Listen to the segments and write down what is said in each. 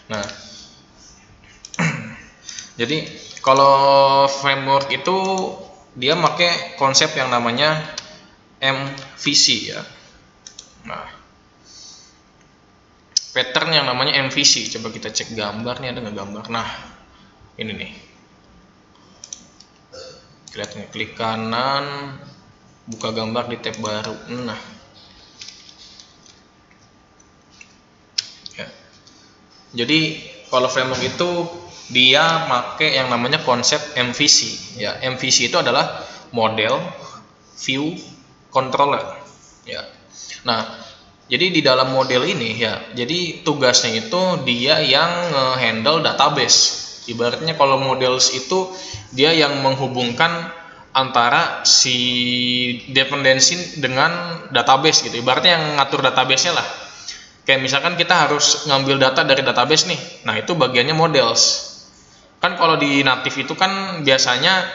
Nah, jadi kalau framework itu dia pakai konsep yang namanya MVC ya. Nah, pattern yang namanya MVC, coba kita cek gambarnya, ada nggak gambar? Nah, ini nih. Lihat nih, klik kanan, buka gambar di tab baru. Nah, ya. Jadi kalau framework itu dia pakai yang namanya konsep MVC ya. MVC itu adalah model, view, controller ya. Nah, jadi di dalam model ini ya, jadi tugasnya itu dia yang handle database. Ibaratnya kalau models itu dia yang menghubungkan antara si dependensi dengan database gitu. Ibaratnya yang ngatur database-nya lah. Kayak misalkan kita harus ngambil data dari database nih. Nah, itu bagiannya models. Kan kalau di native itu kan biasanya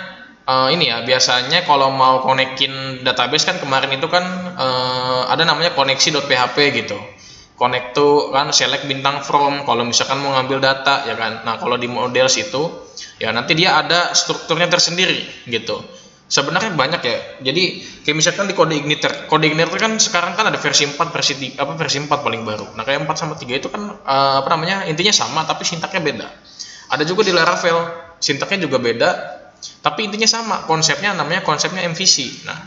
ini ya, biasanya kalau mau konekin database kan kemarin itu kan ada namanya koneksi.php gitu. Connect to kan select bintang from kalau misalkan mau ngambil data ya kan. Nah, kalau di models itu ya nanti dia ada strukturnya tersendiri gitu. Sebenarnya banyak ya. Jadi kayak misalkan di kode igniter kan sekarang kan ada versi 4, versi 4 paling baru. Nah, kayak 4 sama 3 itu kan apa namanya? Intinya sama tapi sintaknya beda. Ada juga di Laravel, sintaknya juga beda, tapi intinya sama. Konsepnya MVC. Nah,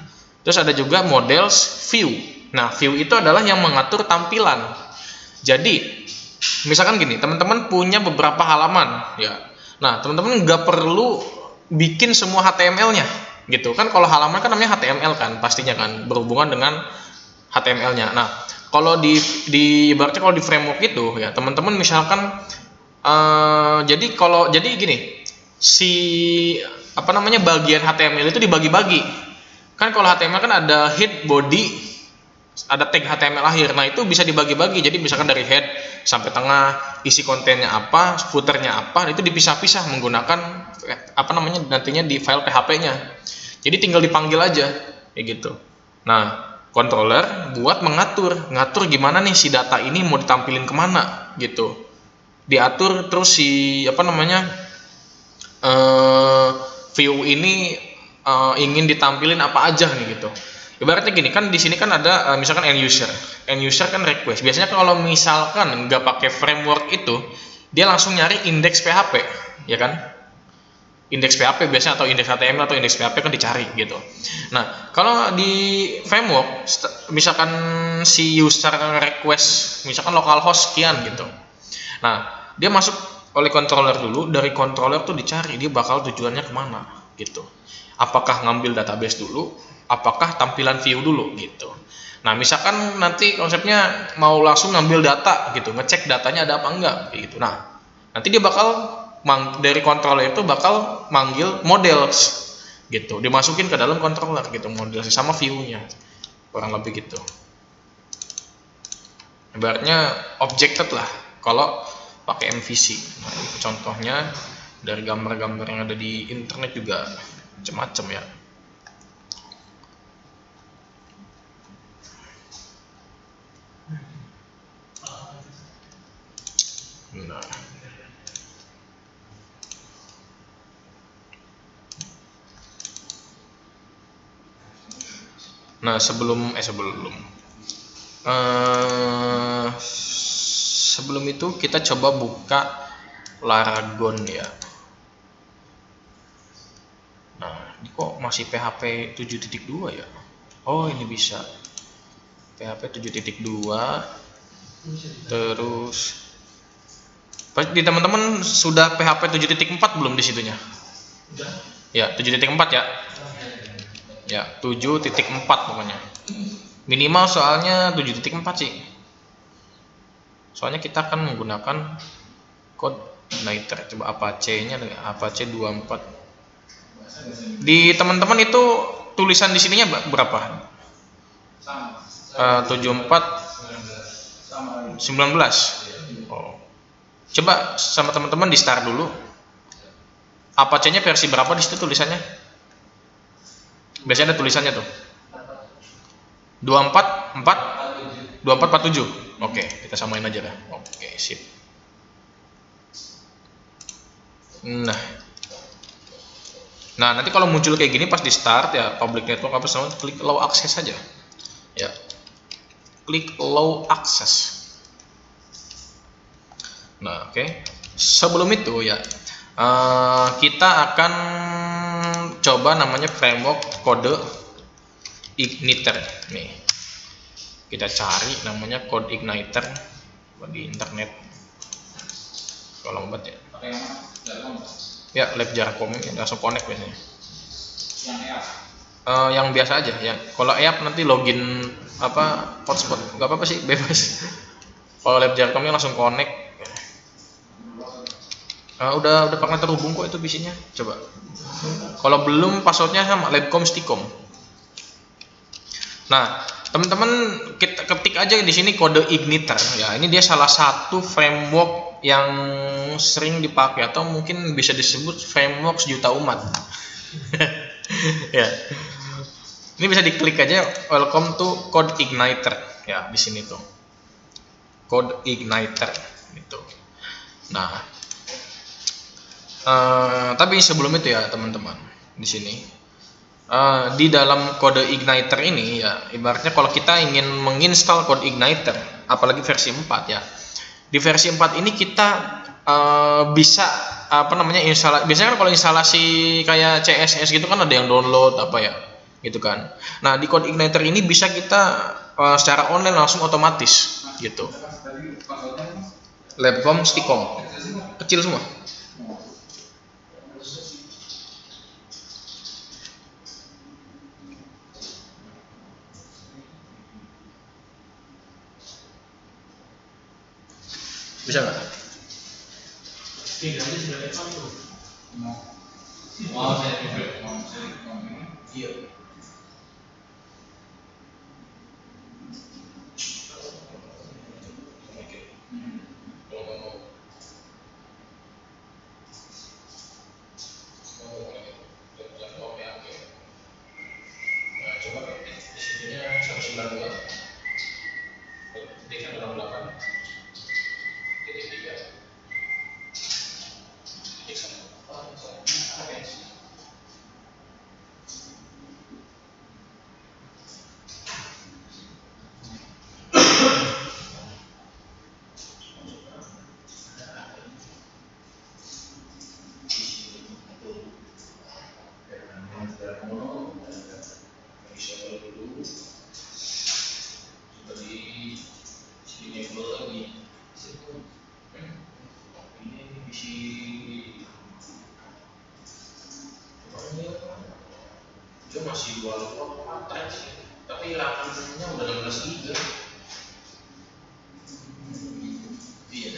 terus ada juga models view. Nah, view itu adalah yang mengatur tampilan. Jadi, misalkan gini, teman-teman punya beberapa halaman ya. Nah, teman-teman nggak perlu bikin semua HTML-nya gitu kan. Kalau halaman kan namanya HTML kan, pastinya kan berhubungan dengan HTML-nya. Nah, kalau di ibaratnya kalau di framework itu ya, teman-teman misalkan jadi gini, si apa namanya bagian HTML itu dibagi-bagi. Kan kalau HTML kan ada head, body, ada tag HTML akhir. Nah, itu bisa dibagi-bagi. Jadi misalkan dari head sampai tengah, isi kontennya apa, footernya apa, itu dipisah-pisah menggunakan apa namanya nantinya di file PHP-nya. Jadi tinggal dipanggil aja kayak gitu. Nah, controller buat ngatur gimana nih si data ini mau ditampilin kemana gitu. Diatur terus si apa namanya view ini ingin ditampilin apa aja nih gitu. Ibaratnya gini kan, di sini kan ada misalkan end user kan request. Biasanya kalau misalkan nggak pakai framework itu, dia langsung nyari indeks PHP ya kan, indeks PHP biasanya, atau indeks HTML atau indeks PHP kan dicari gitu. Nah, kalau di framework misalkan si user request misalkan localhost sekian gitu. Nah, dia masuk oleh controller dulu, dari controller tuh dicari dia bakal tujuannya kemana gitu. Apakah ngambil database dulu, apakah tampilan view dulu gitu. Nah, misalkan nanti konsepnya mau langsung ngambil data gitu, ngecek datanya ada apa enggak gitu. Nah, nanti dia bakal dari controller itu bakal manggil models gitu, dimasukin ke dalam controller gitu, models sama view-nya, kurang lebih gitu. Ibaratnya objected lah kalau pakai MVC. Nah, itu contohnya dari gambar-gambar yang ada di internet juga macam-macam ya. Nah, sebelum itu kita coba buka Laragon ya. Nah, ini kok masih PHP 7.2 ya? Oh, ini bisa PHP 7.2. Terus di teman-teman sudah PHP 7.4 belum di situnya? Ya, 7.4 ya. Ya, 7.4 pokoknya. Minimal soalnya 7.4 sih. Soalnya kita akan menggunakan code Igniter. Coba Apache-nya dengan Apache 24. Di teman-teman itu tulisan di sininya berapa? 74 19. Oh. Coba sama teman-teman di start dulu. Apache-nya versi berapa di situ tulisannya? Biasanya ada tulisannya tuh. 24 47. Oke, kita samain aja dah. Oke, sip. Nah, nanti kalau muncul kayak gini pas di start ya public network apa semua, klik allow access saja. Ya, klik allow access. Nah, oke. Sebelum itu ya, kita akan coba namanya framework kode igniter. Nih, kita cari namanya code igniter di internet. Kalau obat ya. Ya, lab Jarkom ini langsung connect biasanya. Yang biasa aja ya. Kalau app nanti login apa hotspot, nggak apa-apa sih, bebas. Kalau lab Jarkomnya langsung connect. Udah pernah terhubung kok itu PC-nya. Coba. Kalau belum, passwordnya sama labcom sticom. Nah, teman-teman kita ketik aja di sini kode igniter ya. Ini dia salah satu framework yang sering dipakai atau mungkin bisa disebut framework sejuta umat. Ya. Ini bisa diklik aja welcome to code igniter ya, di sini tuh. Code igniter gitu. Nah, tapi sebelum itu ya teman-teman, di sini di dalam kode igniter ini ya, ibaratnya kalau kita ingin menginstal kode igniter apalagi versi 4 ya, di versi 4 ini kita bisa apa namanya biasanya kan kalau instalasi kayak CSS gitu kan ada yang download apa ya gitu kan. Nah, di code igniter ini bisa kita secara online langsung otomatis gitu. Labcom stickom kecil semua. Bisa nggak? Iya. Masih 24 tapi RAM-nya udah 16 GB. Iya.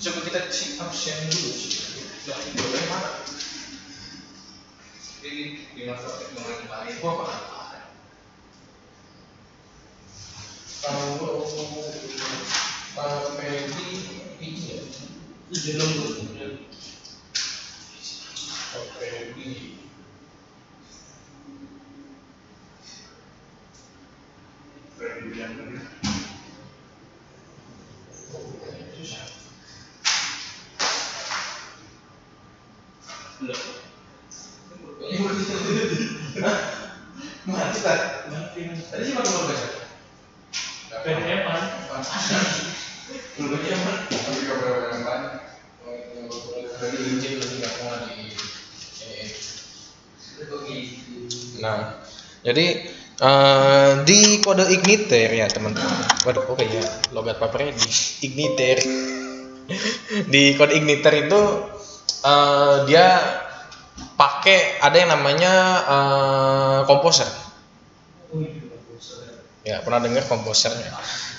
Coba kita cek absen dulu sih. Nah, boleh mana? Ini di masa teknologi lain. Apa? Nah, jadi di kode igniter ya teman-teman. Waduh, oke ya, logat papernya di igniter. Di kode igniter itu dia pakai ada yang namanya komposer. Ya, pernah dengar komposernya.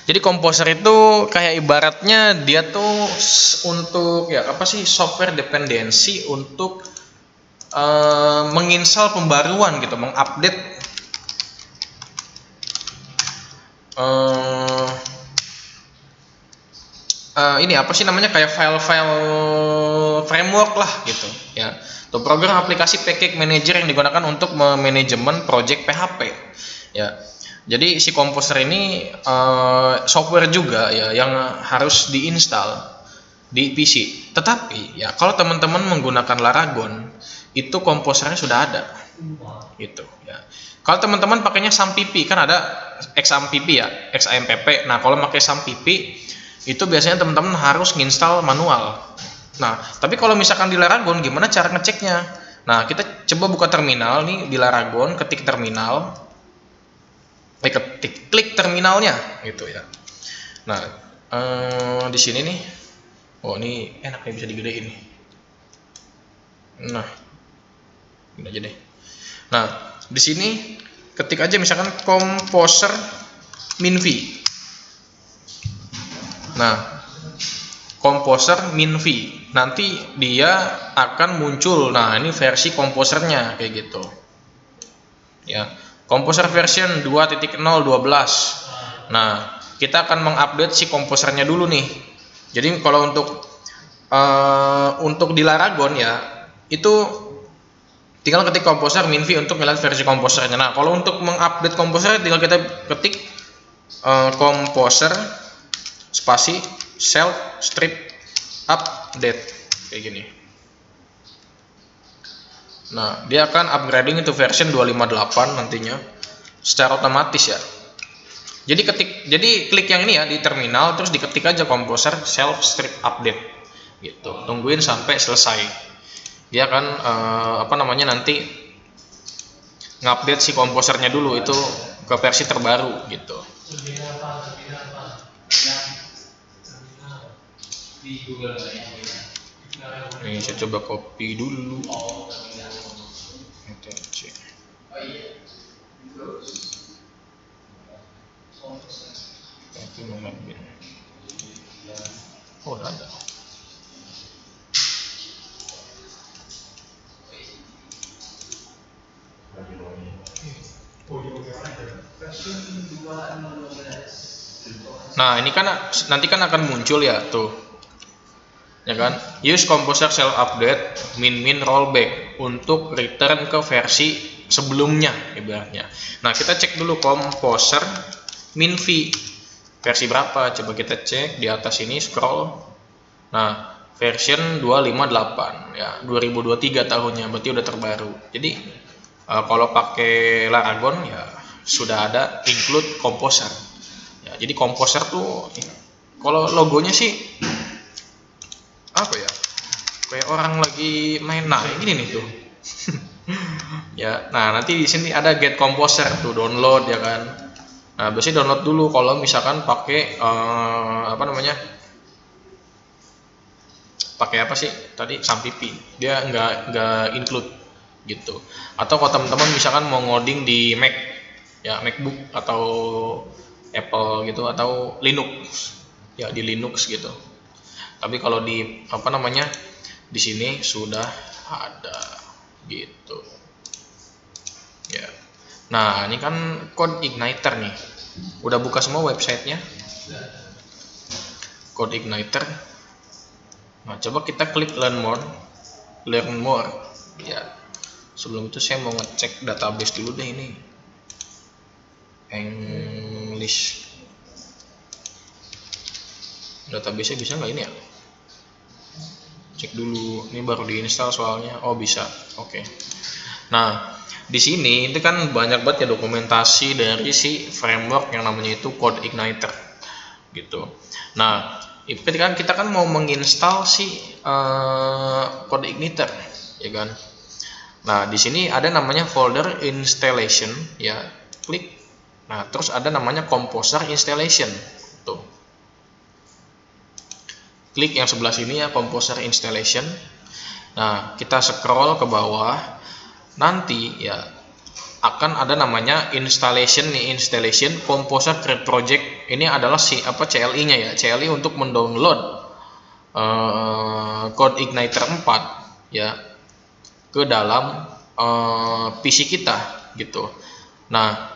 Jadi komposer itu kayak ibaratnya dia tuh untuk ya apa sih, software dependensi untuk menginstal pembaruan gitu, mengupdate ini apa sih namanya, kayak file-file framework lah gitu ya. Itu program aplikasi package manager yang digunakan untuk manajemen project PHP ya. Jadi si komposer ini software juga ya yang harus diinstal di PC. Tetapi ya kalau teman-teman menggunakan Laragon itu komposernya sudah ada gitu ya. Kalau teman-teman pakainya SAMPP, kan ada XAMPP ya, XAMPP. Nah, kalau pakai SAMPP itu biasanya teman-teman harus nginstal manual. Nah, tapi kalau misalkan di Laragon gimana cara ngeceknya? Nah, kita coba buka terminal nih di Laragon, ketik terminal, klik terminalnya gitu ya. Nah, di sini nih, oh ini enak nih, bisa digedein nih. Nah, ini aja deh. Nah, di sini ketik aja misalkan komposer minv. Nah, komposer minv, nanti dia akan muncul. Nah, ini versi komposernya kayak gitu ya, komposer version 2.0.12. Nah, kita akan mengupdate si komposernya dulu nih. Jadi kalau untuk di Laragon ya itu tinggal ketik komposer minv untuk melihat versi komposernya. Nah, kalau untuk mengupdate komposer tinggal kita ketik komposer spasi self strip update kayak gini. Nah, dia akan upgrading itu version 258 nantinya secara otomatis ya. Jadi klik yang ini ya di terminal, terus diketik aja komposer self strip update gitu. Tungguin sampai selesai. Dia akan apa namanya, nanti ngupdate si komposernya dulu itu ke versi terbaru gitu. Ini saya coba copy dulu. Oh, ada. Nah, ini kan nanti kan akan muncul ya tuh, ya kan, use composer self update min rollback untuk return ke versi sebelumnya ibaratnya. Nah, kita cek dulu composer minv versi berapa, coba kita cek di atas ini, scroll. Nah, version 258 ya, 2023 tahunnya, berarti udah terbaru. Jadi kalau pakai Laragon ya sudah ada include composer ya. Jadi composer tuh kalau logonya sih apa ya, kayak orang lagi main. Nah, ini nih tuh ya. Nah, nanti di sini ada get composer tuh, download ya kan. Nah, biasanya download dulu kalau misalkan pakai apa namanya, pakai apa sih tadi, SAMPP, dia nggak include gitu. Atau kalau teman-teman misalkan mau ngoding di Mac ya, MacBook atau Apple gitu, atau Linux ya, di Linux gitu. Tapi kalau di apa namanya, di sini sudah ada gitu ya. Nah, ini kan code igniter nih, udah buka semua websitenya code igniter. Nah, coba kita klik learn more ya. Sebelum itu saya mau ngecek database dulu deh ini. English database-nya bisa nggak ini ya? Cek dulu, ini baru diinstal soalnya. Oh, bisa. Oke. Nah, di sini itu kan banyak banget ya dokumentasi dari si framework yang namanya itu CodeIgniter gitu. Nah, ketika kita kan mau menginstal si CodeIgniter, ya kan? Nah, di sini ada namanya folder installation, ya. Klik. Nah, terus ada namanya Composer installation. Tuh. Klik yang sebelah sini ya, Composer installation. Nah, kita scroll ke bawah. Nanti ya akan ada namanya installation Composer Create Project. Ini adalah si CLI-nya ya. CLI untuk mendownload CodeIgniter 4 ya ke dalam PC kita gitu. Nah,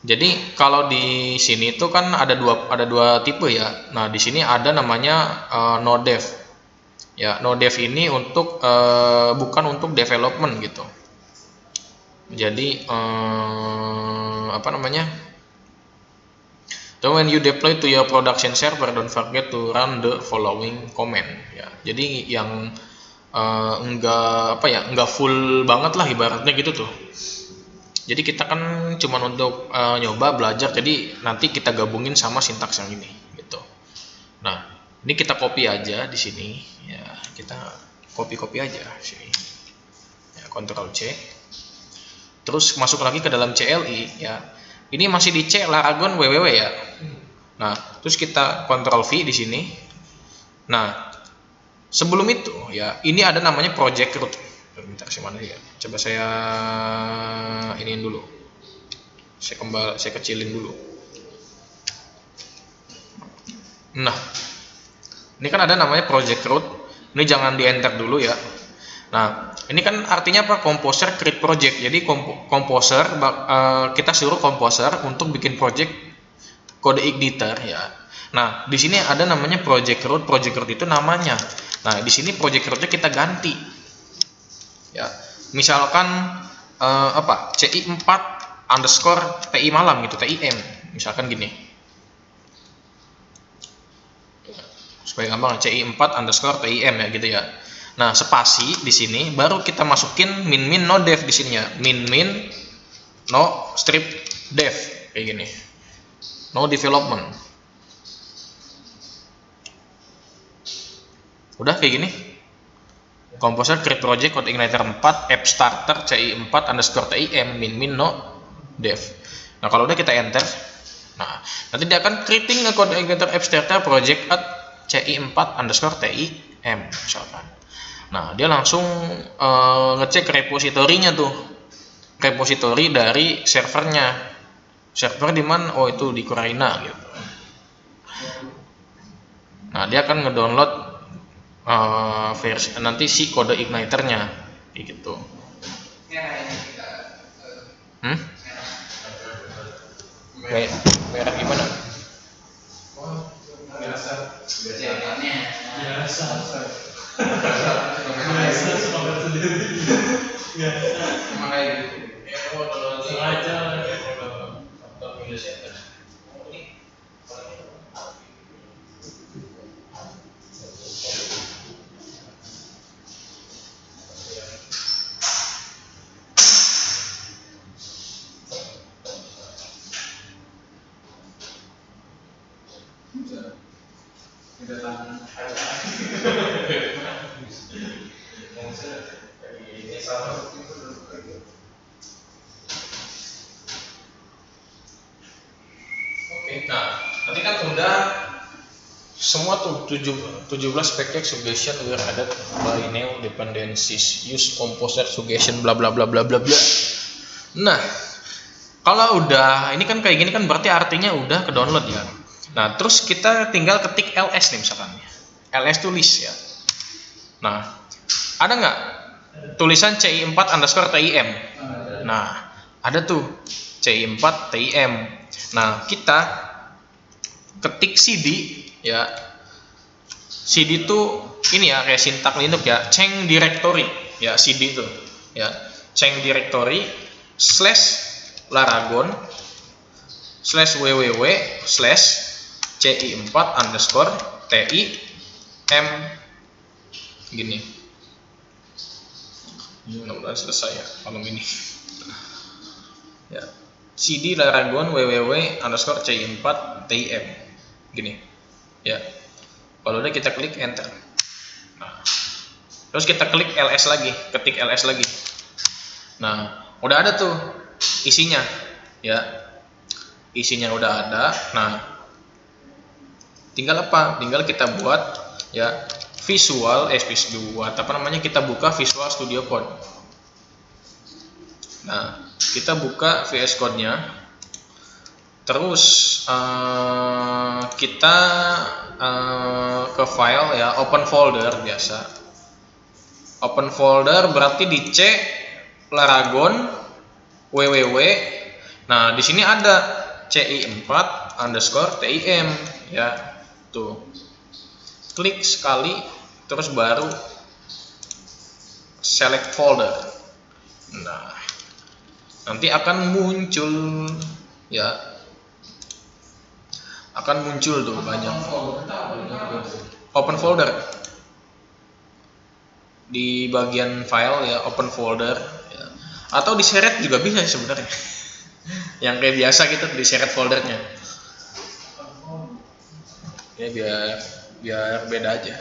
jadi kalau di sini itu kan ada dua tipe ya. Nah, di sini ada namanya no-dev. Ya, no-dev ini untuk bukan untuk development gitu. Jadi apa namanya? So when you deploy to your production server, don't forget to run the following command. Ya, jadi yang enggak full banget lah ibaratnya gitu tuh. Jadi kita kan cuma untuk nyoba belajar, jadi nanti kita gabungin sama sintaks yang ini gitu. Nah, ini kita copy aja di sini ya, kita copy aja sini ya, Ctrl C, terus masuk lagi ke dalam CLI ya. Ini masih di C Laragon www ya. Nah, terus kita Ctrl V di sini. Nah, sebelum itu ya, ini ada namanya project root. Bentar, mana ya? Coba saya iniin dulu. Saya kecilin dulu. Nah, ini kan ada namanya project root. Ini jangan di enter dulu ya. Nah, ini kan artinya apa? Composer create project. Jadi Composer kita suruh Composer untuk bikin project CodeIgniter ya. Nah, di sini ada namanya project root. Project root itu namanya. Nah, di sini project rootnya kita ganti. Ya, misalkan CI4 underscore TI malam gitu, TIM, misalkan gini. Supaya gampang, CI4 underscore TIM ya gitu ya. Nah, spasi di sini baru kita masukin min no dev di sini ya. Min no strip dev kayak gini. No development. Udah kayak gini. Composer create project CodeIgniter 4 app starter CI4 underscore TIM min no dev. Nah, kalau udah kita enter, nah nanti dia akan creating CodeIgniter app starter project at CI4 underscore TIM misalkan. Nah, dia langsung ngecek repositorinya tuh, repositori dari servernya. Server di mana? Oh, itu di Ukraina gitu. Nah, dia akan ngedownload versi nanti si CodeIgniter-nya gitu. Merek gimana? Nah, nanti kan udah semua tuh 17 package suggestion were added by new dependencies, use composer suggestion bla bla bla bla bla bla. Nah, kalau udah ini kan kayak gini kan berarti artinya udah ke download ya. Nah, terus kita tinggal ketik ls nih misalkan. Ls tulis ya. Nah, ada nggak tulisan CI4 underscore TIM? Nah, ada tuh CI4 TIM. Nah, kita ketik cd ya, CD itu ini ya kayak sintak Linux ya, change directory ya, CD itu ya, change directory /laragon /www /ci4_ti m gini. Mudah-mudahan selesai ya malam ini ya, CD laragon www_ci4tim gini ya. Kalau udah kita klik enter. Nah, terus kita klik ls lagi, ketik ls lagi. Nah, udah ada tuh isinya ya, isinya udah ada. Nah, tinggal apa? Tinggal kita buat ya buat apa namanya, kita buka Visual Studio Code. Nah, kita buka VS Code-nya, terus kita ke file ya, open folder biasa. Open folder berarti di C laragon www. Nah, di sini ada ci4_tim ya. Tuh. Klik sekali terus baru select folder. Nah, nanti akan muncul ya, akan muncul tuh banyak open folder di bagian file ya, open folder ya. Atau diseret juga bisa sebenarnya yang kayak biasa gitu, diseret foldernya ya, biar beda aja.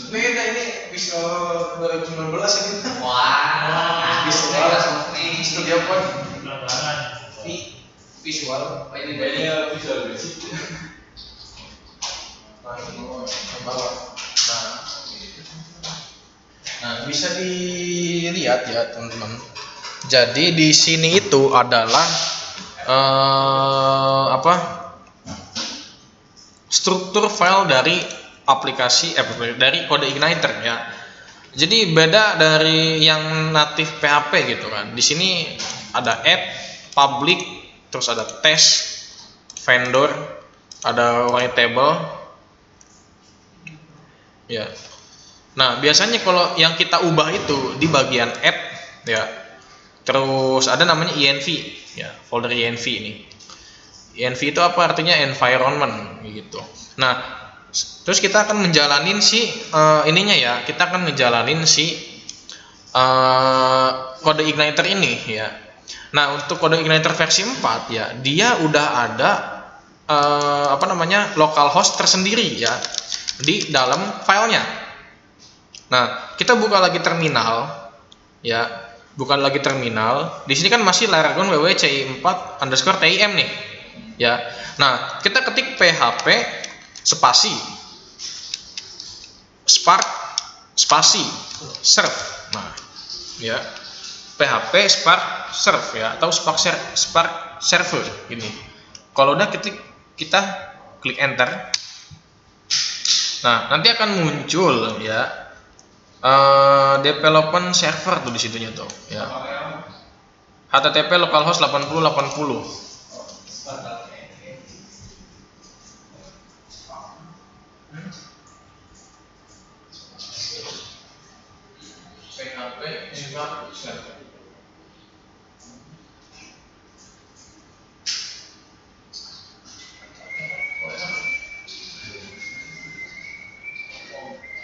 Beda ini Visual 2019 ini. Wah, Visual Studio Code. Visual, ini dari Visual Basic. Nah, bisa dilihat ya teman-teman. Jadi di sini itu adalah struktur file dari aplikasi dari kode igniter ya. Jadi beda dari yang native PHP gitu kan. Di sini ada add, public, terus ada test, vendor, ada writable ya. Nah, biasanya kalau yang kita ubah itu di bagian add ya. Terus ada namanya env ya, folder env ini. Env itu apa artinya? Environment gitu. Nah, terus kita akan menjalanin si ininya ya, kita akan ngejalanin si kode igniter ini ya. Nah, untuk kode igniter versi 4 ya, dia udah ada localhost tersendiri ya di dalam filenya. Nah, kita buka lagi terminal ya, bukan lagi terminal. Di sini kan masih laragon www.ci4_tim nih ya. Nah, kita ketik php spasi spark spasi serve. Nah, ya. PHP spark serve ya, atau spark server ini. Kalau udah kita klik enter. Nah, nanti akan muncul ya development server tuh di situnya tuh ya. HTTP localhost 8080. PHP spark server.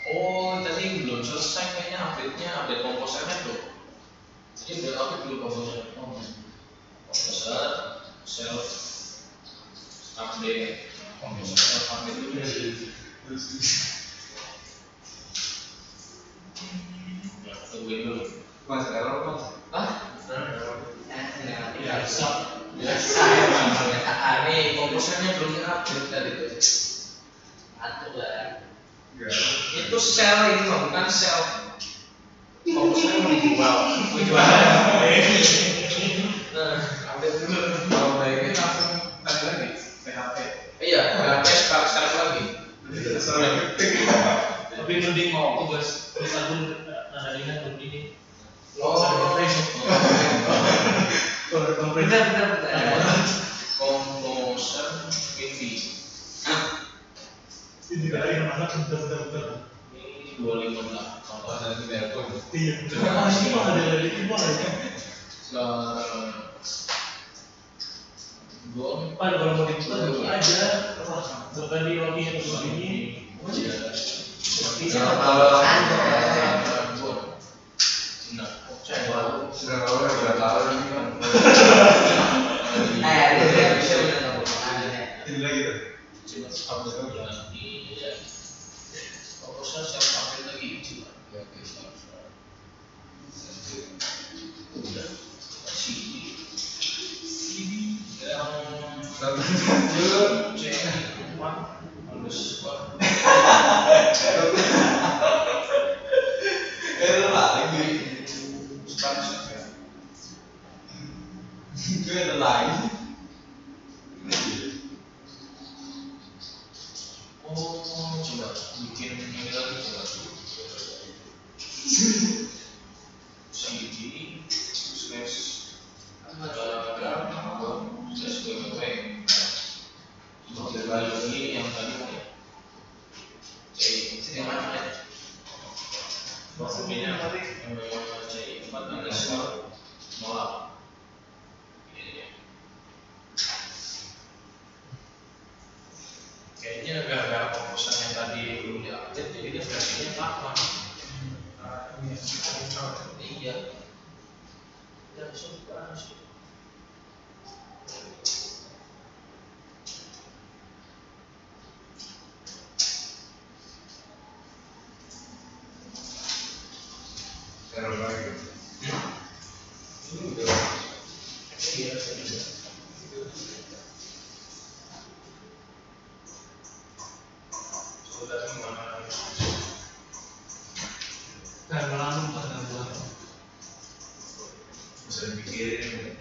Oh, tadi belum selesai kayaknya update komposernya tuh. Jadi udah update dulu komposer. Komposer self update, komposer self update dulu. Ya, tungguin dulu. Mas error mas. Biasa. Ini komposernya belum diupdate tadi tuh. Atuh lah. Itu sel ini mah bukan sel. Komposernya mau dijual. Nah, update dulu. Kalau udah ini langsung tadi lagi PHP. Iya, PHP start lagi. Tapi mending mau tugas. Composer Windy. Ini dari mana? Bentar. Ini 258. Kalau ada di Merkon. Iya. Masih mah ada dari itu aja. Pan kalau mau diputar aja. Bukan di lobby ini. Bisa kalau sudah tahu ini kan. Bisa ini lagi tuh. Coba upload lagi. Proposal saya pakai lagi coba. Oke, udah. CD yang halus lagi. Gue ada lagi. Oh, coba bikin ini lagi coba. CD slash slash www. Lagi yang tadi mana? C mana ya? Maksudnya C4 underscore 08. Kayaknya gara-gara komposer yang tadi belum diupdate, jadi dia versinya lama. Iya. Dan suka. Terus lagi. Ini udah. Iya, sudah. Bisa dipikirin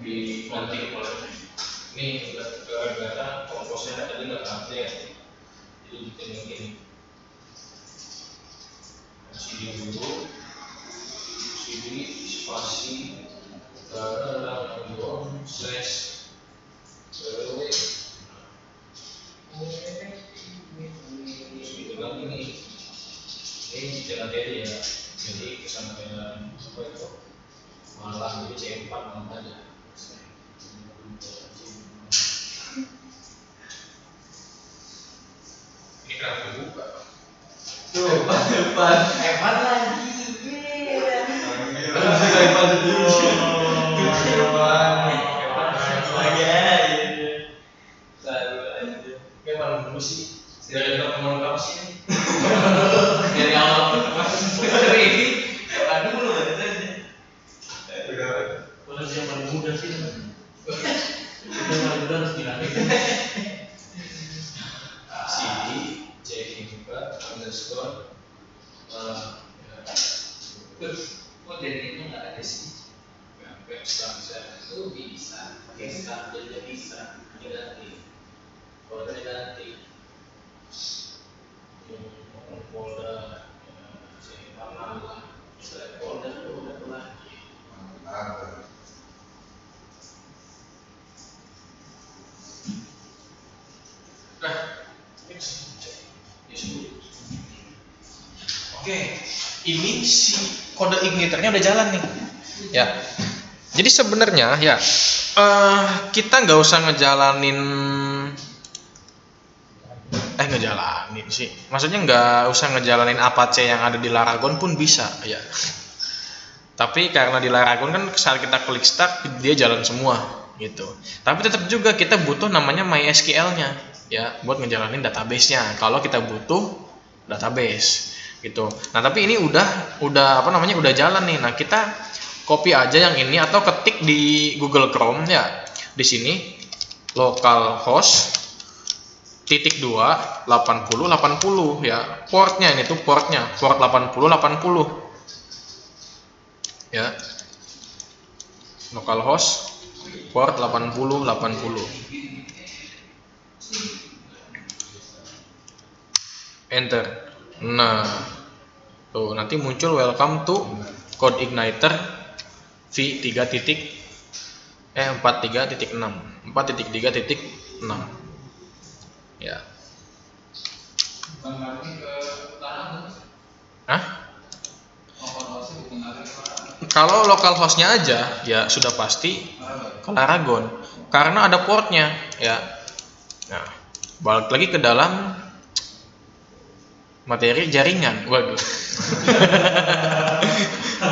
di konti ini gara-gara komposnya tadi nggak update, jadi bikin yang ini CD dulu, CD spasi slash www ini jalan tadi ya, jadi kesampaian apa itu malah jadi C4 malah aja. Ini kenapa dibuka? Tuh, depan Evan lagi. Evan dulu sih. Dari teman kamu sih. Dari awal dari ini Evan dulu katanya. Kalau yang paling muda sih. Kita paling muda harus dilatih. CD C4 underscore kok dari itu nggak ada sih? Web structure itu bisa pakai start jadi bisa diganti. Kalau diganti folder nama select folder itu udah lagi. Oke, ini si kode igniternya udah jalan nih, ya. Jadi sebenarnya ya kita nggak usah ngejalanin sih. Maksudnya nggak usah ngejalanin Apache yang ada di Laragon pun bisa, ya. Tapi karena di Laragon kan saat kita klik start dia jalan semua, gitu. Tapi tetap juga kita butuh namanya MySQL-nya, ya, buat ngejalanin database-nya. Kalau kita butuh database, gitu. Nah, tapi ini udah apa namanya udah jalan nih. Nah, kita copy aja yang ini atau ketik di Google Chrome ya. Di sini localhost titik 2 80 80 ya. Portnya ini tuh portnya port 80 80 ya. Localhost port 80 80. Enter. Nah, tuh nanti muncul welcome to CodeIgniter v3.4.3.6 4.3.6 ya. Hah? Kalau localhostnya aja ya sudah pasti ke Laragon karena ada portnya ya. Nah, balik lagi ke dalam materi jaringan. Waduh.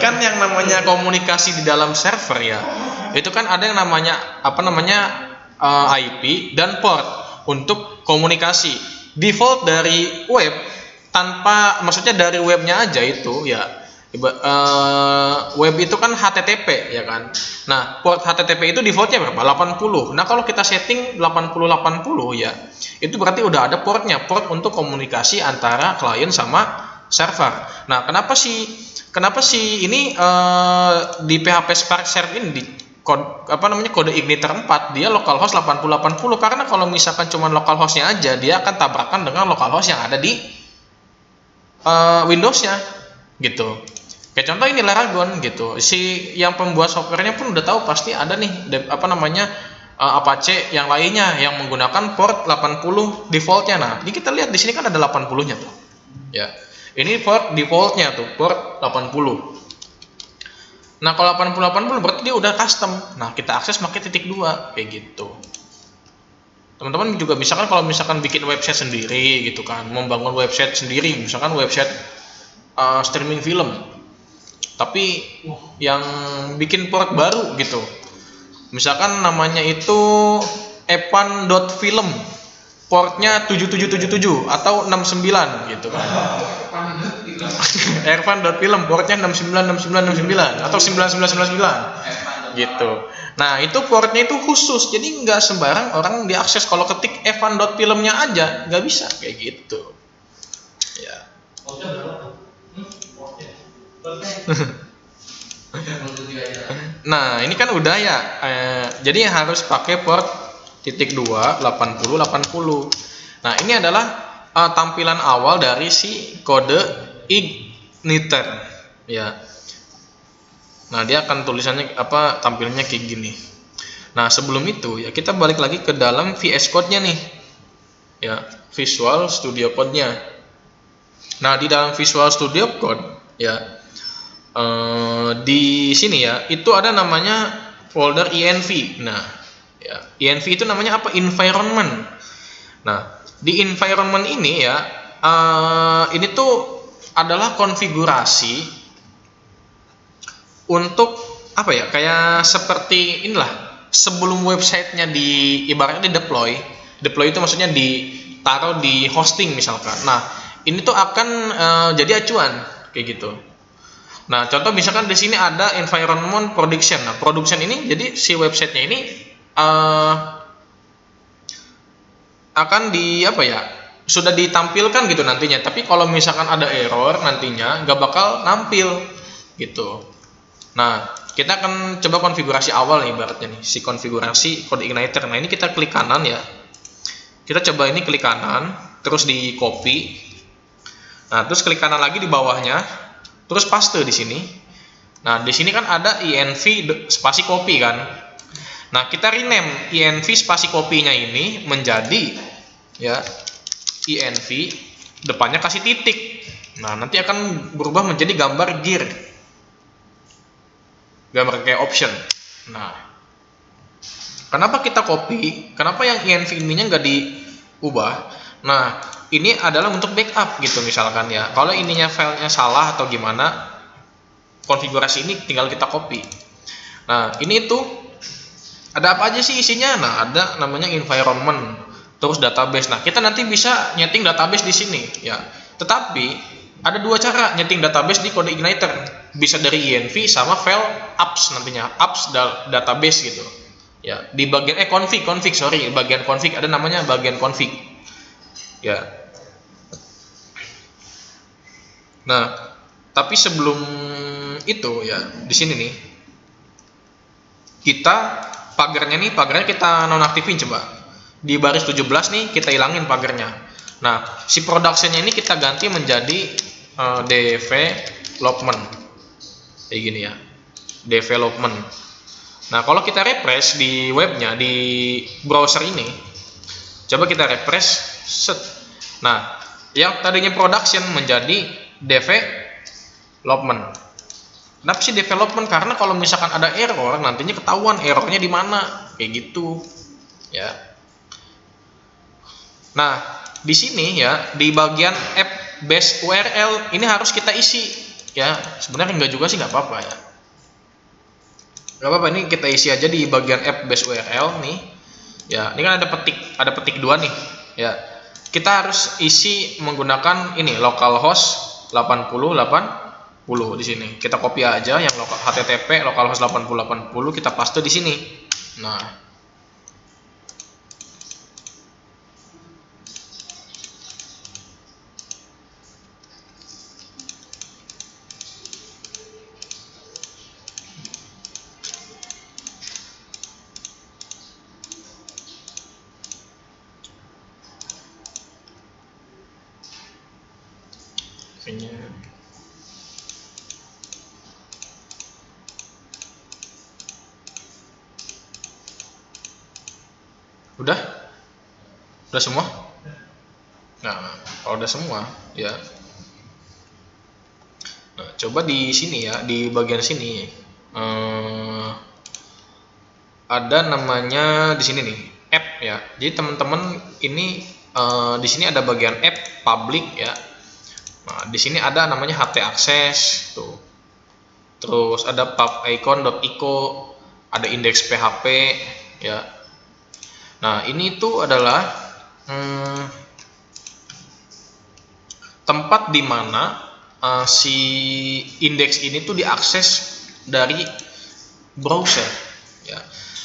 Kan yang namanya komunikasi di dalam server ya, itu kan ada yang namanya IP dan port untuk komunikasi. Default dari web maksudnya dari webnya aja itu ya. Web itu kan HTTP ya kan. Nah, port HTTP itu defaultnya berapa? 80. Nah, kalau kita setting 80 ya, itu berarti udah ada portnya, port untuk komunikasi antara klien sama server. Nah, kenapa sih ini di PHP Spark Serve ini di kode igniter 4 dia localhost 80 80 karena kalau misalkan cuma localhostnya aja dia akan tabrakan dengan localhost yang ada di Windowsnya gitu. Kayak contoh ini Laragon gitu. Si yang pembuat softwarenya pun udah tahu pasti ada nih Apache yang lainnya yang menggunakan port 80 defaultnya. Nah, ini kita lihat di sini kan ada 80-nya tuh. Ya. Ini port defaultnya tuh, port 80. Nah, kalau 80 berarti dia udah custom. Nah, kita akses pakai titik 2 kayak gitu. Teman-teman juga misalkan kalau misalkan bikin website sendiri gitu kan, membangun website sendiri, misalkan website streaming film. Tapi yang bikin port baru gitu. Misalkan namanya itu evan.film, portnya 7777 atau 69 gitu kan. evan.film portnya 696969 atau 9999 gitu. Nah, itu portnya itu khusus. Jadi nggak sembarang orang diakses. Kalau ketik evan.filmnya aja nggak bisa kayak gitu. Ya. Nah, ini kan udah ya. Jadi harus pakai port titik 2 80 80. Nah, ini adalah tampilan awal dari si kode igniter ya. Nah, dia akan tulisannya tampilnya kayak gini. Nah, sebelum itu ya kita balik lagi ke dalam VS Code-nya nih. Ya, Visual Studio Code-nya. Nah, di dalam Visual Studio Code ya di sini ya itu ada namanya folder env. Nah ya, env itu namanya apa? Environment. Nah, di environment ini ya ini tuh adalah konfigurasi untuk apa ya, kayak seperti inilah sebelum websitenya ibaratnya di deploy itu maksudnya ditaruh di hosting misalkan. Nah, ini tuh akan jadi acuan kayak gitu. Nah, contoh misalkan di sini ada environment production. Nah, production ini jadi si websitenya ini akan sudah ditampilkan gitu nantinya. Tapi kalau misalkan ada error nantinya nggak bakal nampil gitu. Nah, kita akan coba konfigurasi awal nih ibaratnya nih, si konfigurasi CodeIgniter. Nah, ini kita klik kanan ya. Kita coba ini klik kanan, terus di copy. Nah, terus klik kanan lagi di bawahnya. Terus paste di sini. Nah, di sini kan ada env spasi copy kan. Nah, kita rename env spasi copy-nya ini menjadi ya env depannya kasih titik. Nah, nanti akan berubah menjadi gambar gear. Gambar kayak option. Nah, kenapa kita copy? Kenapa yang env ininya nggak diubah? Nah, ini adalah untuk backup gitu misalkan ya. Kalau ininya filenya salah atau gimana, konfigurasi ini tinggal kita copy. Nah, ini tuh ada apa aja sih isinya? Nah, ada namanya environment, terus database. Nah, kita nanti bisa nyeting database di sini ya. Tetapi ada dua cara nyeting database di CodeIgniter. bisa dari env sama file apps, nantinya apps database gitu ya. Di bagian config sorry, bagian config ada namanya bagian config ya. Nah, tapi sebelum itu ya, di sini nih kita pagarnya kita nonaktifin. Coba di baris 17 nih kita hilangin pagarnya. Nah, si productionnya ini kita ganti menjadi development kayak gini ya, development. Nah, kalau kita refresh di webnya, di browser ini, coba kita refresh set. Nah, yang tadinya production menjadi development. Kenapa sih development? Karena kalau misalkan ada error, nantinya ketahuan errornya di mana, kayak gitu ya. Nah, di sini ya, di bagian app base URL ini harus kita isi ya. Sebenarnya enggak juga sih, nggak apa-apa ya, nggak apa-apa. Ini kita isi aja di bagian app base URL nih ya. Ini kan ada petik 2 nih ya. Kita harus isi menggunakan ini localhost 8080 di sini. Kita copy aja yang http localhost 8080, kita paste di sini. Nah, udah semua. Nah, kalau udah semua ya, nah, coba di sini ya, di bagian sini ada namanya di sini nih app ya. Jadi teman-teman ini di sini ada bagian app public ya. Nah, di sini ada namanya ht access tuh. Terus ada pubicon.eco, ada index php ya. Nah, ini tuh adalah tempat di mana si indeks ini tuh diakses dari browser ya.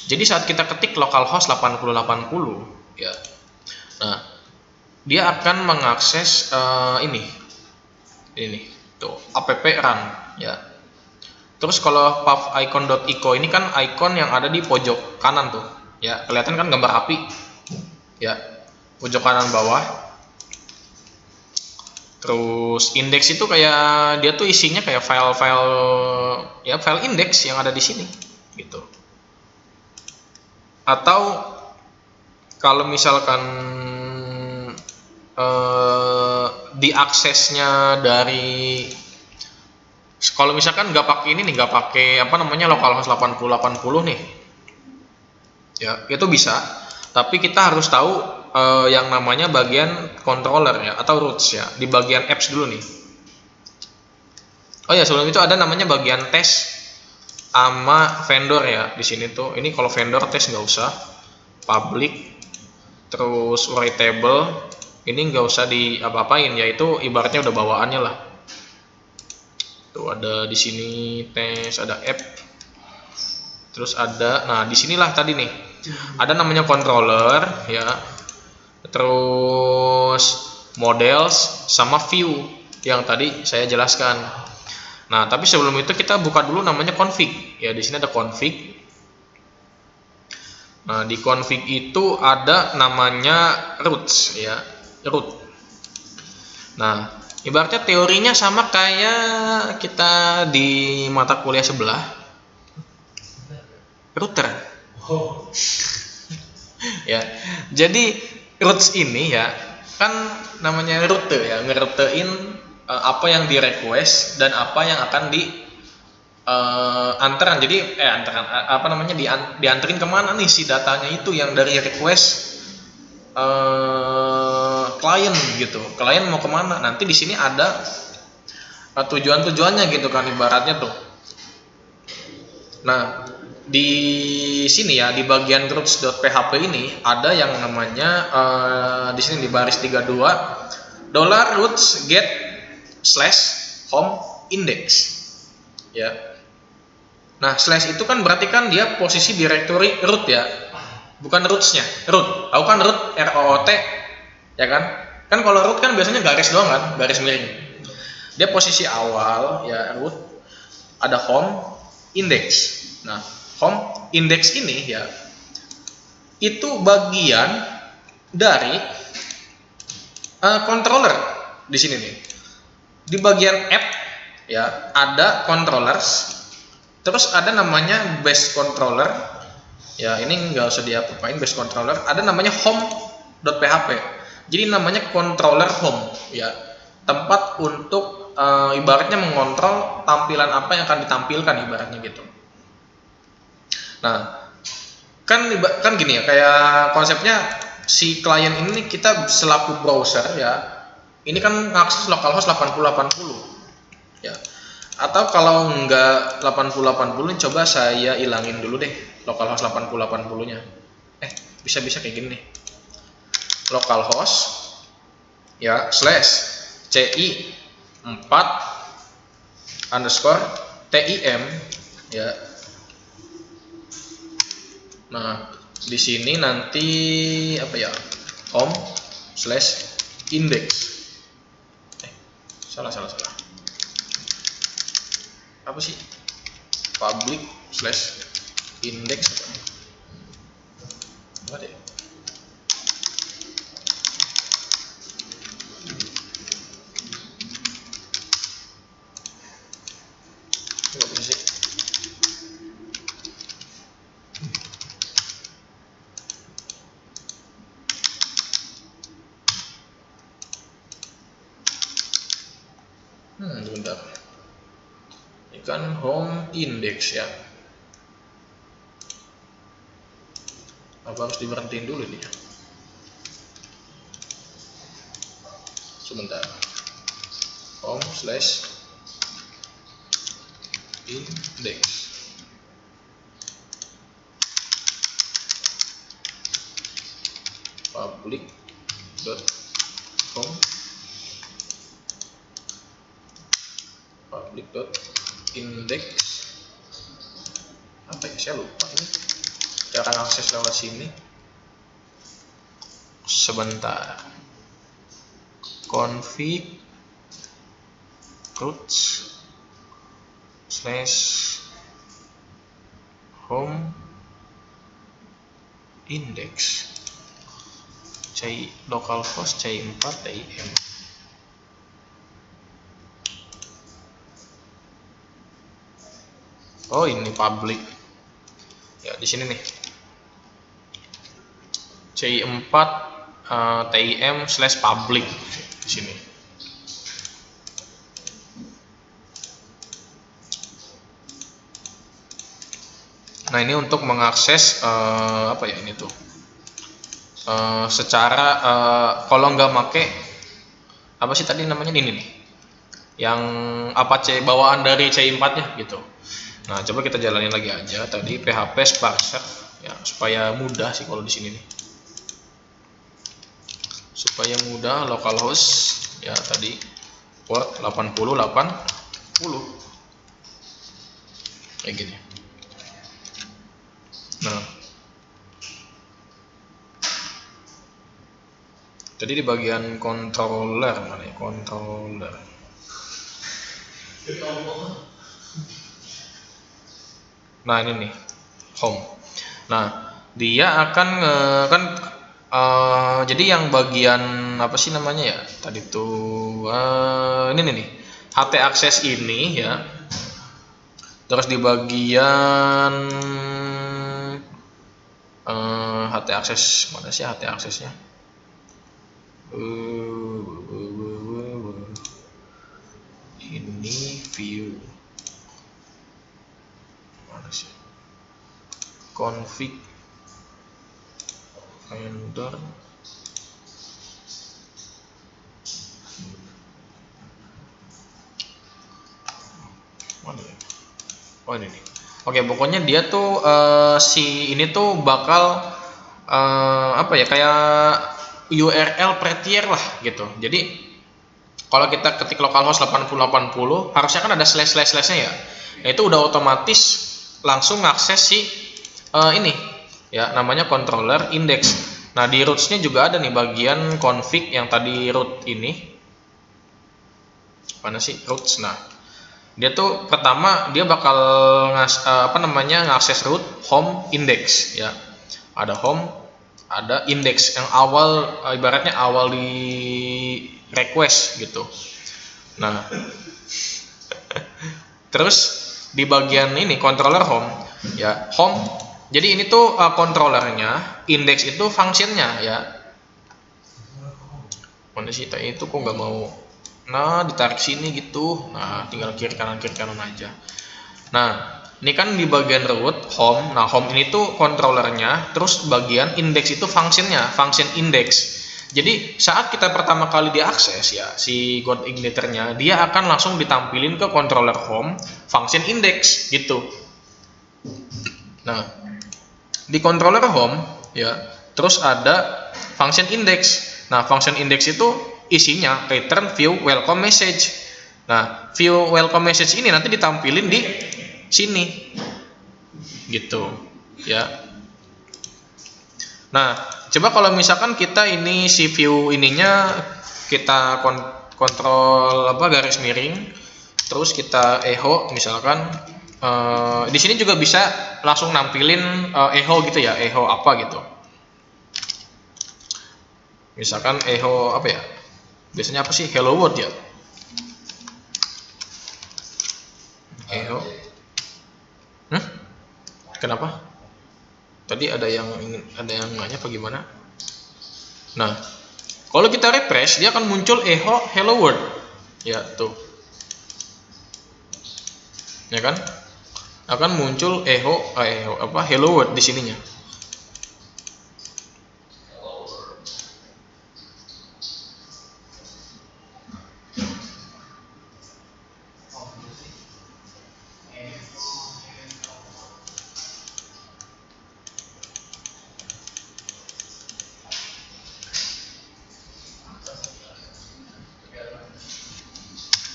Jadi saat kita ketik localhost 8080 ya, nah dia akan mengakses ini tuh app run ya. Terus kalau pubicon.eco ini kan icon yang ada di pojok kanan tuh ya, kelihatan kan gambar api ya, pojok kanan bawah. Terus indeks itu kayak dia tuh isinya kayak file-file ya, file indeks yang ada di sini gitu. Atau kalau misalkan diaksesnya dari, kalau misalkan nggak pakai ini nih, nggak pakai apa namanya localhost 8080 nih ya, itu bisa. Tapi kita harus tahu yang namanya bagian controller ya, atau roots ya, di bagian apps dulu nih. Oh ya, sebelum itu ada namanya bagian test sama vendor ya. Di sini tuh, ini kalau vendor test nggak usah, public, terus writable ini nggak usah di apa-apain ya, itu ibaratnya udah bawaannya lah. Tuh ada di sini tes, ada app, terus ada, nah disinilah tadi nih ada namanya controller ya, terus models sama view yang tadi saya jelaskan. Nah, tapi sebelum itu kita buka dulu namanya config ya. Di sini ada config. Nah, di config itu ada namanya roots ya, root. Nah, ibaratnya teorinya sama kayak kita di mata kuliah sebelah, router ya. Jadi roots ini ya kan namanya rute ya, ngerutein apa yang di request dan apa yang akan di antaran. Jadi antaran apa namanya, dianterin kemana nih si datanya itu yang dari request klien gitu. Klien mau kemana? Nanti di sini ada tujuan-tujuannya gitu kan ibaratnya tuh. Nah, di sini ya, di bagian groups.php ini ada yang namanya di sini di baris 32 $roots get /home index ya. Nah, slash itu kan berarti kan dia posisi directory root ya, bukan rootsnya, root. Tahu kan root, root, ya kan? Kan kalau root kan biasanya garis doang kan, garis miring. Dia posisi awal ya root, ada home, index. Nah, home index ini ya itu bagian dari controller di sini nih. Di bagian app ya ada controllers. Terus ada namanya base controller, ya ini nggak usah diapa-apain base controller. Ada namanya home.php. Jadi namanya controller home, ya tempat untuk ibaratnya mengontrol tampilan apa yang akan ditampilkan ibaratnya gitu. Nah, kan gini ya, kayak konsepnya si klien ini kita selaku browser ya, ini kan ngakses localhost 8080 ya. Atau kalau enggak 8080 coba saya ilangin dulu deh localhost 8080-nya. Bisa kayak gini nih. Localhost ya /ci 4_tim ya. Nah, di sini nanti apa ya? home/index. Salah. Apa sih? public/index apa deh? Apa sih? Bentar. Ini kan home index ya. Apa harus diberhentiin dulu nih? Sebentar. home/index public.home public.index apa ya, saya lupa ini cara akses lewat sini. Sebentar. Config roots /home index localhost ci4tim. Oh, ini public ya, di sini nih ci4 tim/public di sini. Nah, ini untuk mengakses apa ya ini tuh secara kalau nggak make apa sih tadi namanya ini nih yang Apache bawaan dari ci4 nya gitu. Nah, coba kita jalanin lagi aja tadi php sparser ya supaya mudah sih kalau di sini nih, supaya mudah. Localhost ya tadi port 8080 kayak gini. Nah, jadi di bagian controller mana ya, controller. Nah, ini nih home. Nah, dia akan jadi yang bagian apa sih namanya ya tadi tuh ini nih HT akses ini ya. Terus di bagian HT akses mana sih HT aksesnya? Ini view mana sih? Config vendor mana ya? Oh, ini nih. Oke, pokoknya dia tuh si ini tuh bakal apa ya, kayak URL prettier lah gitu. Jadi kalau kita ketik localhost 8080 harusnya kan ada ///nya ya. itu udah otomatis langsung ngakses si ini ya, namanya controller index. Nah di rootsnya juga ada nih bagian config yang tadi root ini, mana sih roots. Nah dia tuh pertama dia bakal ngakses root, home, index ya. Ada home, ada index yang awal, ibaratnya awal di request gitu. Nah terus di bagian ini controller home ya, home jadi ini tuh controllernya, index itu functionnya ya. Mana sih itu kok nggak mau, nah ditarik sini gitu. Nah tinggal kiri kanan aja. Nah ini kan di bagian root home. Nah home ini tuh controllernya, terus bagian index itu functionnya, function index. Jadi saat kita pertama kali diakses ya si God Igniternya, dia akan langsung ditampilin ke controller home function index gitu. Nah di controller home ya, terus ada function index. Nah function index itu isinya return view welcome message. Nah view welcome message ini nanti ditampilin di sini gitu ya. Nah coba kalau misalkan kita ini si view ininya kita kontrol garis miring, terus kita echo misalkan, di sini juga bisa langsung nampilin echo gitu ya, echo apa gitu. Misalkan echo apa ya? Biasanya apa sih? Hello world ya. Echo. Kenapa? Tadi ada yang nanya apa gimana? Nah, kalau kita refresh dia akan muncul echo hello world. Ya, tuh. Ya kan? Akan muncul echo hello world di sininya.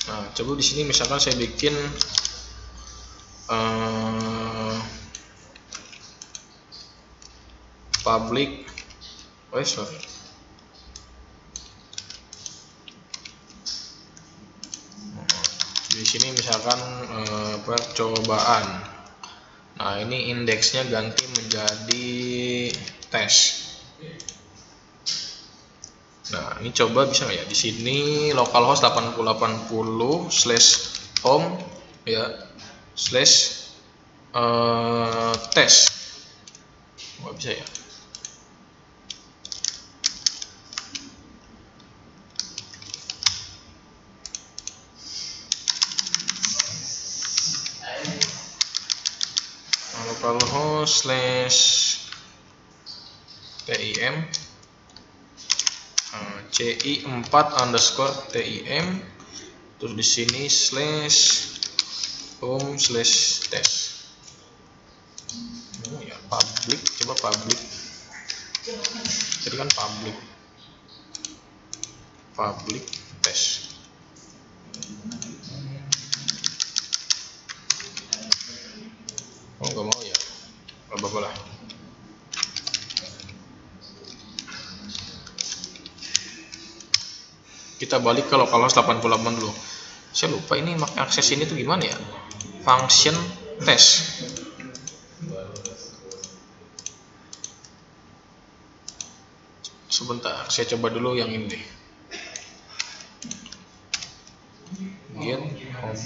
Nah, coba di sini misalkan saya bikin public, sorry. Di sini misalkan percobaan. Nah, ini indeksnya ganti menjadi tes. Nah, ini coba bisa nggak ya? Di sini localhost 8080/home ya /tes. Nggak bisa ya? localhost/tim ci4_tim, terus di sini /home/tes. Ya public, coba public. Jadi kan public tes. Oh nggak mau ya, nggak apa-apa lah. Kita balik ke localhost 8080 dulu. Saya lupa ini akses ini tuh gimana ya, function test. Sebentar, saya coba dulu yang ini deh. Get home.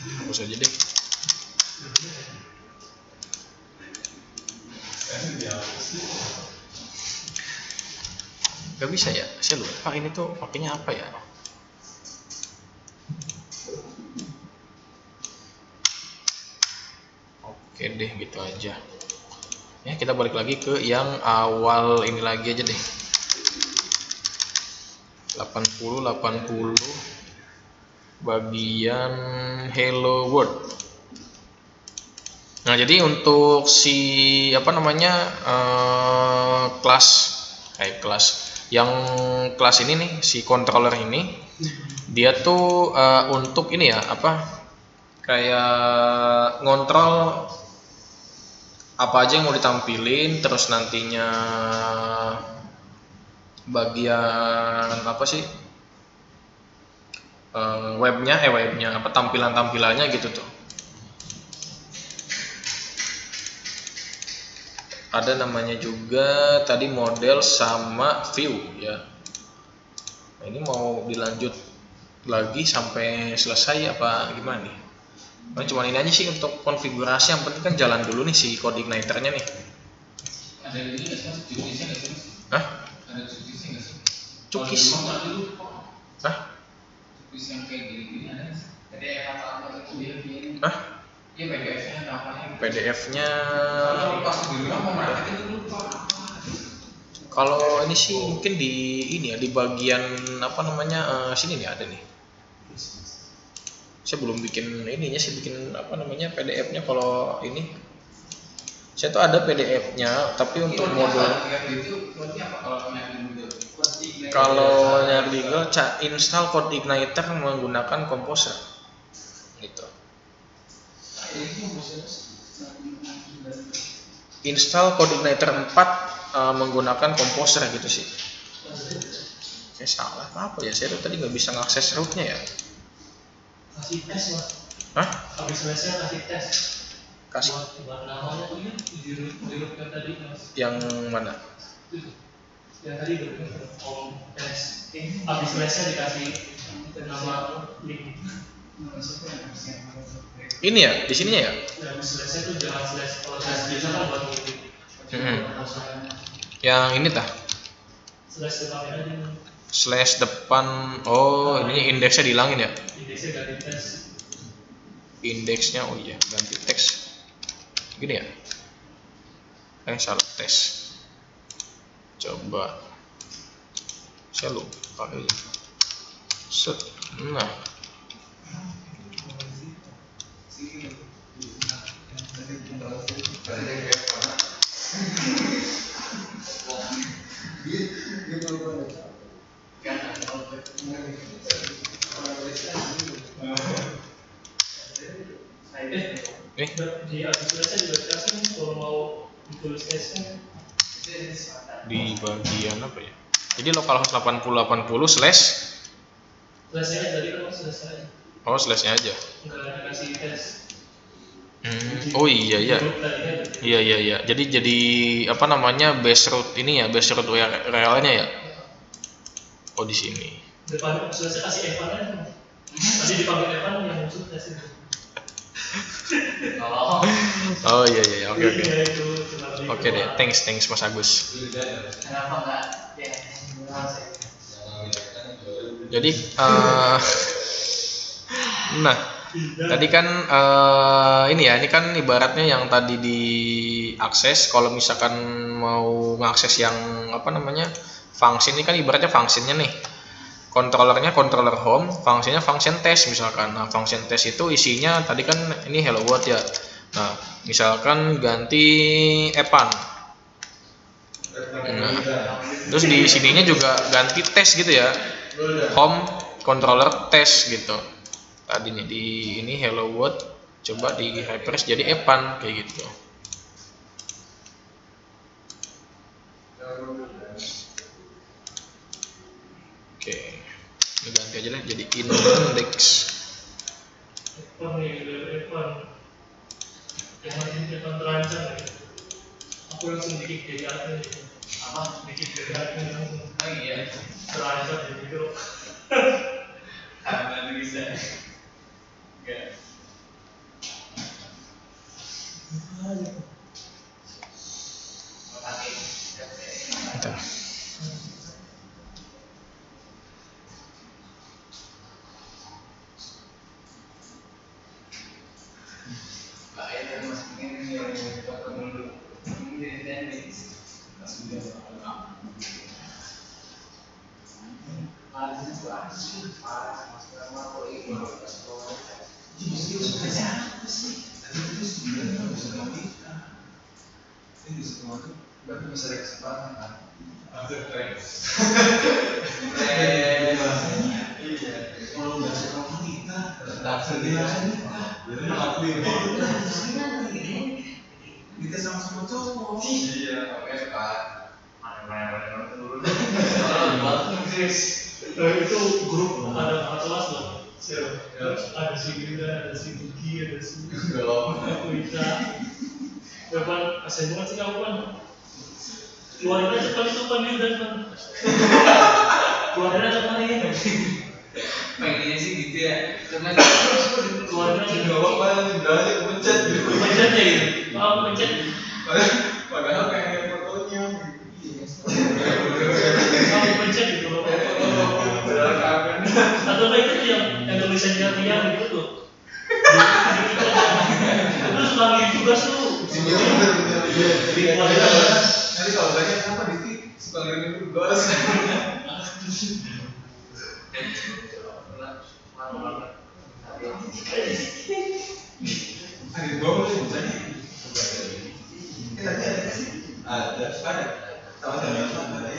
Hapus aja deh. Gak bisa ya, saya lupa ini tuh pakainya apa ya. Oke deh, gitu aja ya. Kita balik lagi ke yang awal ini lagi aja deh. 80 bagian hello world. Nah, jadi untuk si apa namanya kelas yang kelas ini nih, si controller ini dia tuh untuk ini ya, apa, kayak ngontrol apa aja yang mau ditampilin, terus nantinya bagian apa sih, webnya apa, tampilannya gitu tuh. Ada namanya juga tadi model sama view ya. Nah, ini mau dilanjut lagi sampai selesai apa gimana nih? Nah, cuma ini aja sih untuk konfigurasi, yang penting kan jalan dulu nih si code igniternya nih. Ada ini nggak sih, cookiesnya nggak sih? Hah? Ada cookiesnya nggak sih? Cookies? Hah? Cookies yang kayak gini-gini ada nggak sih? PDF apa itu dia bikin? Hah? Iya, PDF-nya namanya. PDF-nya Pas di rumah mau praktekin itu lupa. kalau ini sih mungkin di ini ya, di bagian apa namanya sini nih ada nih. Saya belum bikin ininya sih, bikin apa namanya PDF-nya. Kalau ini saya tuh ada PDF-nya, tapi untuk modul kalau nyari Google install Code Igniter menggunakan Composer gitu. Install Code Igniter 4 menggunakan Composer gitu sih. Saya salah apa ya, saya tuh tadi nggak bisa ngakses rootnya ya. Kasih tes mas. Hah? Habis selesai kasih tes. Kasih Buat namanya ini di root yang tadi mas. yang mana? Yang tadi om tes. Habis selesai dikasih nama link. Ini ya, di sininya ya? Habis selesai tuh jangan slash, kalau slash biasa kan buat link. Yang ini tah? Slash depannya aja. Slash depan. Oh, ini indeksnya dihilangin ya? Indeksnya ganti tes. Indeksnya, oh iya, ganti teks. Gini ya? Salah, tes. Coba. Saya lupa ini. Set. Nah. Di habis selesai juga dikasih kalau mau ditulis tesnya Di bagian apa ya? Jadi localhost 8080 slash. Slashnya aja tadi kan selesai. Oh, slashnya aja. Enggak dikasih tes. Oh iya ya. Iya. Jadi apa namanya, base root ini ya, base root URL-nya ya. Oh, di sini. Depan selesai kasih Evan aja. Tadi dipanggil Evan yang maksud tes itu. Oh iya, oke. Oke deh, thanks Mas Agus. Kenapa enggak? Ya, Jadi nah, tadi kan ini kan ibaratnya yang tadi diakses. Kalau misalkan mau mengakses yang apa namanya, function ini kan ibaratnya functionnya nih, controllernya controller home, functionnya function test misalkan. Nah, function test itu isinya tadi kan ini hello world ya. Nah, misalkan ganti Evan. Nah, terus di sininya juga ganti test gitu ya, home controller test gitu. Tadi nih di ini hello world, coba di refresh jadi Evan kayak gitu. Oke, ini ganti aja lah jadi index. Evan terancam lagi. Aku langsung bikin jadi admin. Apa? Bikin jadi admin langsung. Oh iya. Terancam jadi grup. Karena bisa. Enggak. Bentar. Berarti masih ada kesempatan kan? Kalau nggak suka kita, kita sama-sama cowok. Iya, oke kan. Itu grup ada kakak kelas loh. Ada si Gilda, ada si Buki, ada si Wita. Depan asal banget sih kamu kan. Keluarin aja kali itu panggil dan kan. Keluarin aja kali ini. Pengennya sih gitu ya. Karena Keluarin aja. nggak apa-apa, aja pencet gitu. Pencetnya gitu. Maaf pencet. Padahal pengen fotonya. Kamu pencet gitu loh. Padahal kangen. Atau apa itu yang tulisannya tiang gitu tuh. Terus panggil tugas tuh. Iya bener. Jadi nanti kalau tanya kenapa Diti suka ngirimin tugas? Ada bawah sih bacanya. Tadi ada sih? Ada. Tahu-tahu ada.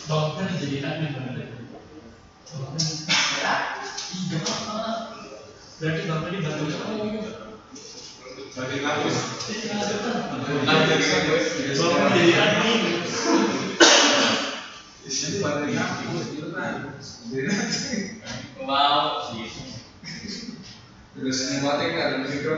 Bang kan jadi admin bener. Berarti bang tadi bantu kamu. Bagi kampus. Bang jadi admin. Di sini bagi kampus itu kan. Wow. Terus nematik ada mikro.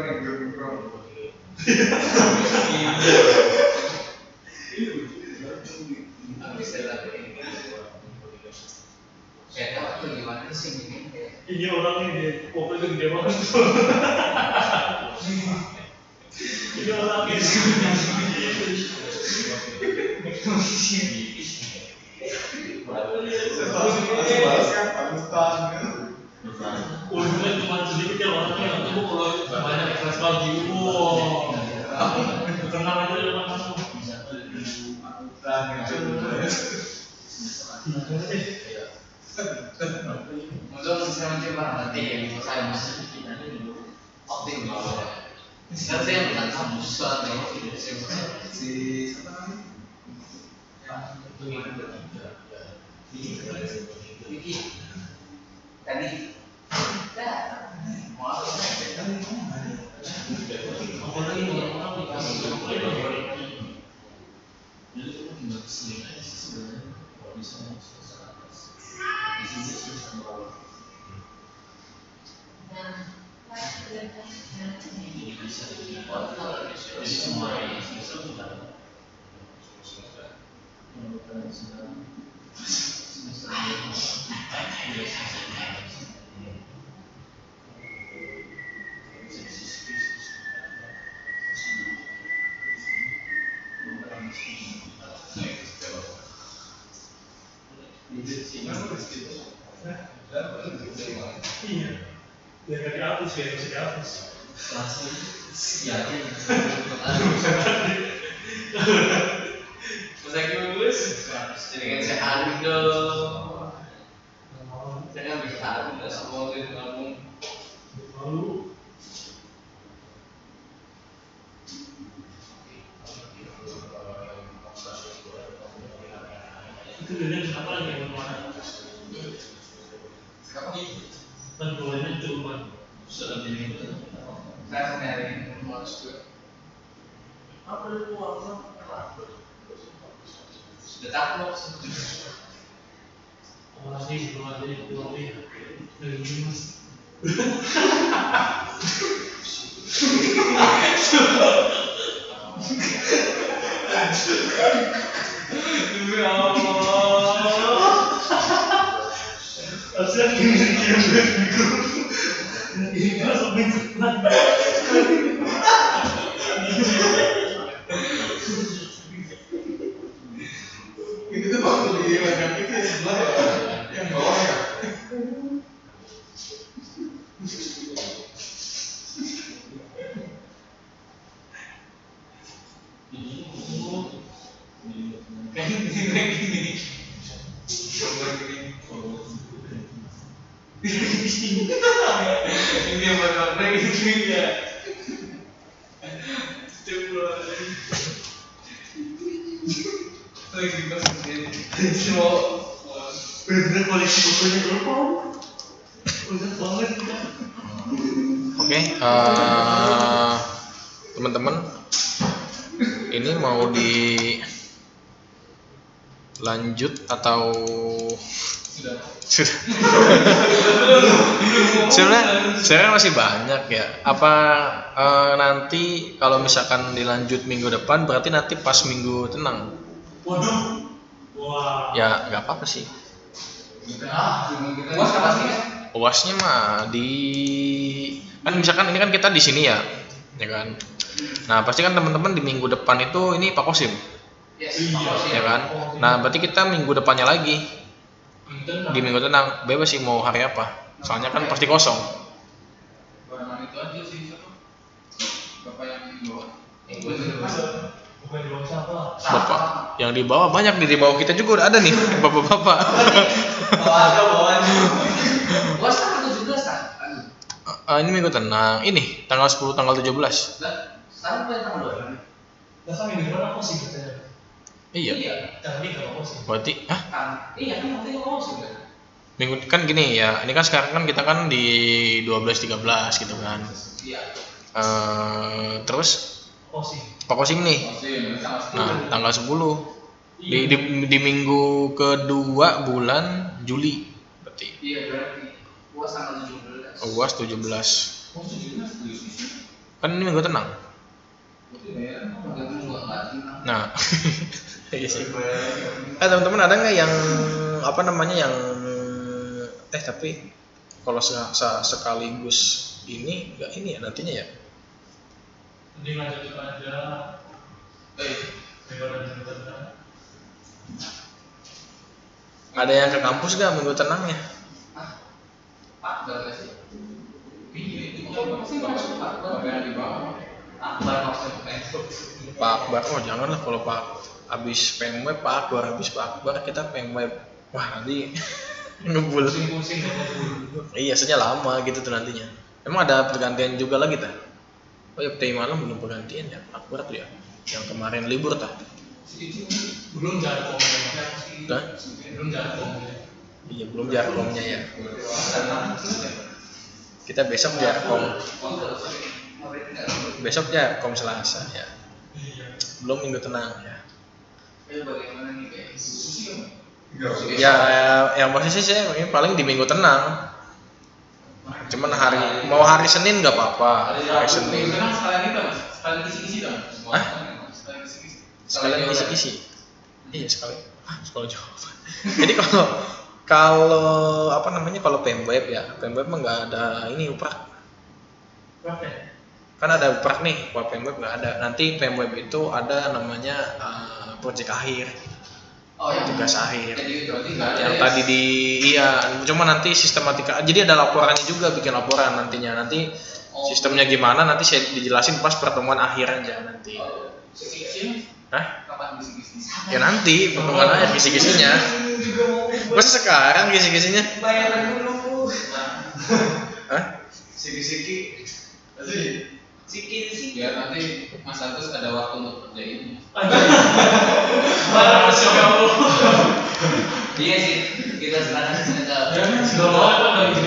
Ini orang ini pokoknya gede banget. Ini orang ini. Untungnya cuma sedikit ya orangnya, itu kalau banyak kelas pagi, wow, tenang aja depan kamu. Untuk macam nanti yang saya masih optim kalau nanti yang bukan kampus soalnya si Vicky tadi mau Iya, biar gak dihapus, biar bisa dihapus. langsung yakin masa lulus jadi saya harum dong saya kan bisa harum dan semua itu ngomong Lalu itu dengan siapa lagi yang mana? kapan itu Tentunya cuma sudah jadi saya nyari masuk apa itu warna? sudah takluk Apalagi belum ada yang keluar dari Dimas. ya Allah Asal ini masuk mencetak. ini tuh waktu di ladang itu yang sebelah ya yang bawah ya Ini yang warna gini ya. Bener koleksi bukunya berapa? Udah banget. Oke, teman-teman, ini mau dilanjut atau sudah? Sebenarnya masih banyak ya. Apa nanti kalau misalkan dilanjut minggu depan, berarti nanti pas minggu tenang? Waduh. Wah. Ya nggak apa-apa sih. Puas kapan sih? UASnya mah kan misalkan ini kan kita di sini ya kan. Nah pasti kan teman-teman di minggu depan itu ini Pak Kosim, ya kan. Nah berarti kita minggu depannya lagi di minggu tenang, bebas sih mau hari apa. Soalnya kan pasti kosong. Barengan itu aja sih siapa? Bapak yang di bawah. Bukan di bawah siapa? Bapak yang di bawah banyak, di bawah kita juga udah ada nih bapak-bapak. Puas tanggal 17 kan? Ini minggu tenang, ini tanggal 10 tanggal 17. Sekarang bukan tanggal 2. Lah kan minggu depan apa sih katanya? Iya. Tapi kalau apa sih? Berarti Iya kan nanti mau sih kan? minggu kan gini ya, ini kan sekarang kan kita kan di 12-13 gitu kan. Iya. Terus Kosim. Pak Kosim nih. Nah, tanggal 10 di minggu kedua bulan Juli berarti. Iya berarti puas tanggal 17. UAS 17. Oh 17 Kan ini minggu tenang. Nah, iya sih. Teman-teman ada nggak yang apa namanya yang tapi kalau sekaligus ini nggak ini ya nantinya ya? Jadi lanjut aja. Daripada minggu tenang. Ada yang ke kampus nggak minggu tenangnya? Pak enggak sih? Iya itu pasti masuk Pak. Di bawah. Akbar maksudnya. Pak Akbar, oh janganlah kalau Pak abis PMW Pak Akbar, habis Pak Akbar kita PMW, wah nanti ngebul. Pusing-pusing Iya, sebenarnya lama gitu tuh nantinya. Emang ada pergantian juga lagi tah? Oh ya, PTI malam belum pergantian ya, Pak Akbar tuh ya, yang kemarin libur tah? belum jarkomnya. Nah, Belum jarkomnya. iya belum jarkomnya ya. Kita besok jarkom. Besok jarkom Selasa ya. Belum minggu tenang ya. Bagaimana nih guys? Ya, yang posisi saya ini paling di minggu tenang. Cuman hari Senin nggak apa-apa. Hari Senin. Sekalian itu mas, sekalian kisi-kisi dong. Hah? Sekalian kisi. kisi-kisi. Iya sekalian. Sekolah jawaban. Jadi kalau apa namanya kalau PMWeb ya, PMWeb mah nggak ada ini uprak. Berapa? Kan ada uprak nih, kalau PMWeb nggak ada. Nanti PMWeb itu ada namanya proyek akhir. Oh ya. Tugas akhir. Jadi berarti nggak ada. Yang tadi cuma nanti sistematika. Jadi ada laporannya juga, bikin laporan nantinya. Nanti sistemnya gimana nanti saya dijelasin pas pertemuan akhir aja nanti. Kisi-kisi? Hah? Kapan kisi-kisi? Ya nanti pertemuan akhir kisi-kisinya. Masa sekarang kisi-kisinya? Bayaran dulu. Hah? Siki-siki. Siki-siki. Biar nanti Mas Agus ada waktu untuk kerjain. Mana masih kamu? Iya sih, kita sekarang Ya, sudah mau kan dari